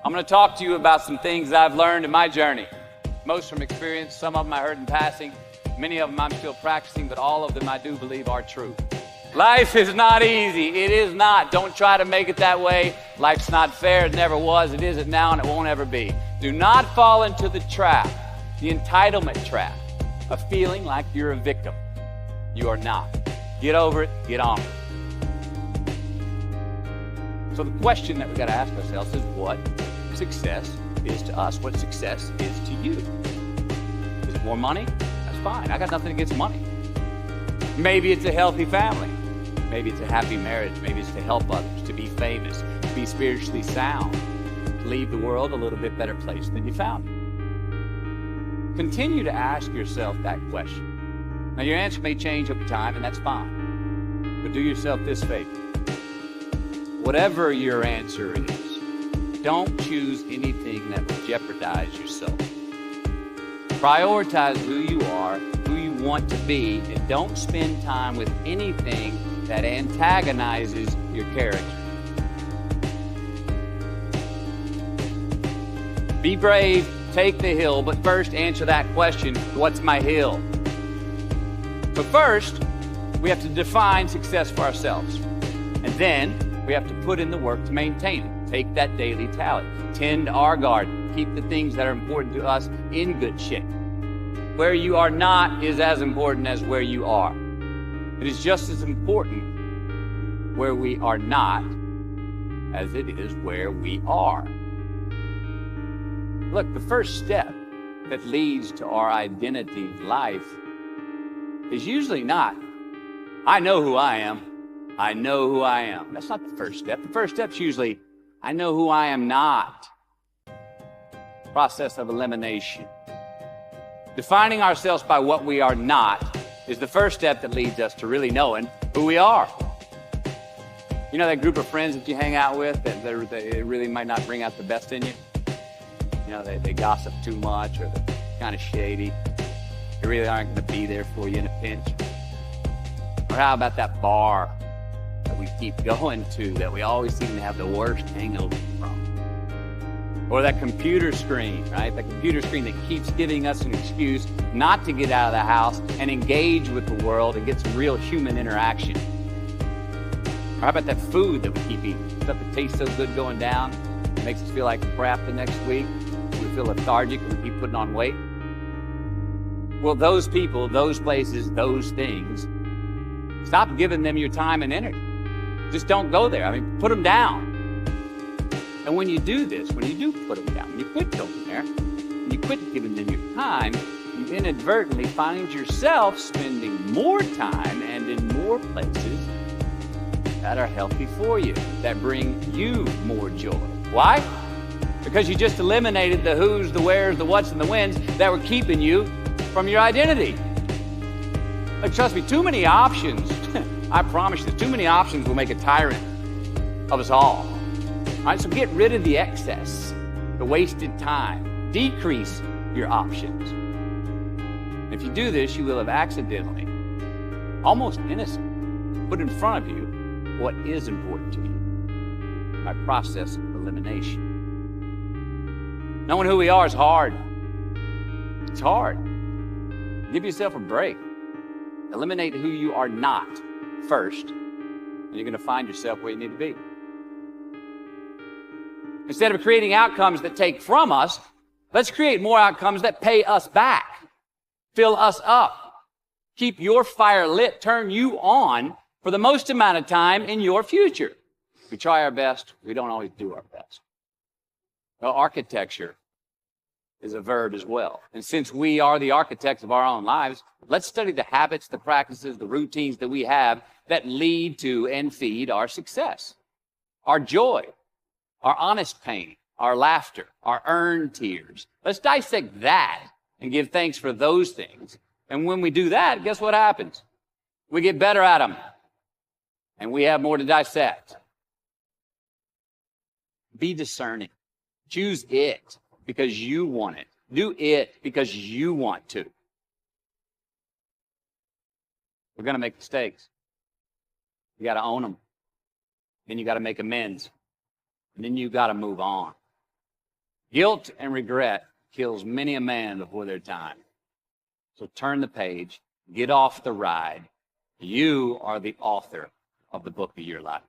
I'm going to talk to you about some things I've learned in my journey. Most from experience, some of them I heard in passing, many of them I'm still practicing, but all of them I do believe are true. Life is not easy. It is not. Don't try to make it that way. Life's not fair. It never was. It isn't now, and it won't ever be. Do not fall into the trap, the entitlement trap, of feeling like you're a victim. You are not. Get over it. Get on it. So the question that we've got to ask ourselves is, what success is to us? What success is to you? Is it more money? That's fine. I got nothing against money. Maybe it's a healthy family. Maybe it's a happy marriage. Maybe it's to help others, to be famous, to be spiritually sound, to leave the world a little bit better place than you found it. Continue to ask yourself that question. Now, your answer may change over time, and that's fine. But do yourself this favor. Whatever your answer is, don't choose anything that will jeopardize yourself. Prioritize who you are, who you want to be, and don't spend time with anything that antagonizes your character. Be brave, take the hill, but first answer that question, what's my hill? But first, we have to define success for ourselves. And then we have to put in the work to maintain it. Take that daily tally. Tend our garden. Keep the things that are important to us in good shape. Where you are not is as important as where you are. It is just as important where we are not as it is where we are. Look, the first step that leads to our identity in life is usually not, I know who I am. I know who I am. That's not the first step. The first step's usually, I know who I am not. Process of elimination. Defining ourselves by what we are not is the first step that leads us to really knowing who we are. You know that group of friends that you hang out with that they really might not bring out the best in you? You know, they gossip too much, or they're kind of shady. They really aren't going to be there for you in a pinch. Or how about that bar that we keep going to that we always seem to have the worst hangover from? Or that computer screen, right? That computer screen that keeps giving us an excuse not to get out of the house and engage with the world and get some real human interaction. Or how about that food that we keep eating? Stuff that tastes so good going down, it makes us feel like crap the next week. We feel lethargic and we keep putting on weight. Well, those people, those places, those things, stop giving them your time and energy. Just don't go there. I mean, put them down. And when you do this, when you do put them down, when you quit going there, when you quit giving them your time, you inadvertently find yourself spending more time and in more places that are healthy for you, that bring you more joy. Why? Because you just eliminated the who's, the where's, the what's, and the when's that were keeping you from your identity. Like, trust me, too many options, I promise you, too many options will make a tyrant of us all. All right, so get rid of the excess, the wasted time. Decrease your options. And if you do this, you will have accidentally, almost innocently, put in front of you what is important to you by process of elimination. Knowing who we are is hard. It's hard. Give yourself a break. Eliminate who you are not first, and you're going to find yourself where you need to be. Instead of creating outcomes that take from us, let's create more outcomes that pay us back, fill us up, keep your fire lit, turn you on for the most amount of time in your future. We try our best. We don't always do our best. Well, architecture is a verb as well. And since we are the architects of our own lives, let's study the habits, the practices, the routines that we have that lead to and feed our success, our joy, our honest pain, our laughter, our earned tears. Let's dissect that and give thanks for those things. And when we do that, guess what happens? We get better at them. And we have more to dissect. Be discerning. Choose it because you want it. Do it because you want to. We're going to make mistakes. You got to own them. Then you got to make amends. And then you got to move on. Guilt and regret kills many a man before their time. So turn the page, get off the ride. You are the author of the book of your life.